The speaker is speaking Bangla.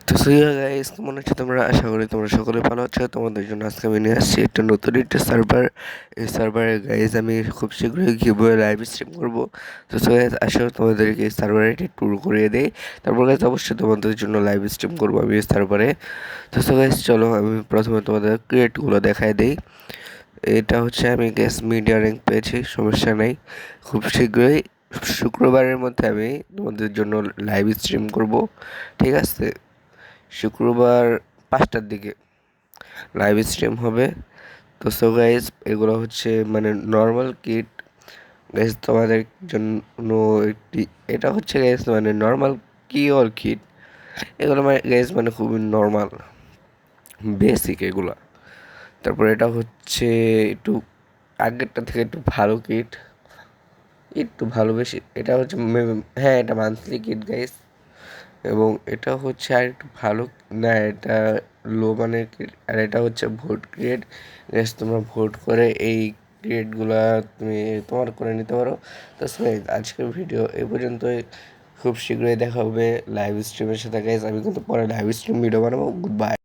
তো গাইস, কেমন আছো তোমরা? আশা করি তোমরা সকলে ভালো আছো। তোমাদের জন্য আজকে আমি নিয়ে আসছি একটা নতুন একটা সার্ভার। এই সার্ভারে গাইস আমি খুব শীঘ্রই গিভওয়ে লাইভ স্ট্রিম করবো। তো গাইস আসো তোমাদেরকে এই সার্ভারে ট্যুর করিয়ে দেই। তারপর গাইস অবশ্যই তোমাদের জন্য লাইভ স্ট্রিম করবো আমি এই সার্ভারে। তো গাইস চলো আমি প্রথমে তোমাদের ক্রিয়েটগুলো দেখাই দেই। এটা হচ্ছে আমি গ্যাস মিডিয়া র্যাঙ্ক পেয়েছি, সমস্যা নেই। খুব শীঘ্রই শুক্রবারের মধ্যে আমি তোমাদের জন্য লাইভ স্ট্রিম করব, ঠিক আছে? শুক্রবার 5টার দিকে লাইভ স্ট্রিম হবে। তো গাইজ এগুলো হচ্ছে মানে নর্মাল কিট গাইজ তোমাদের জন্য। একটি এটা হচ্ছে গাইজ মানে নর্মাল কি অর কিট, এগুলো মানে গাইজ মানে খুবই নর্মাল বেসিক এগুলা। তারপর এটা হচ্ছে একটু আগেরটা থেকে একটু ভালো কিট, একটু ভালো বেশি। এটা হচ্ছে হ্যাঁ এটা মান্থলি কিট গাইজ, এবং এটা হচ্ছে আর একটু ভালো। না এটা লো মানের ক্রিয়েট, আর এটা হচ্ছে ভোট ক্রিয়েট। জাস্ট তোমরা ভোট করে এই ক্রিয়েটগুলা তুমি তোমার করে নিতে পারো। তো আজকের ভিডিও এই পর্যন্তই। খুব শীঘ্রই দেখা হবে লাইভ স্ট্রিমের সাথে গাইজ। আমি কিন্তু পরে লাইভ স্ট্রিম ভিডিও বানাবো। Good bye.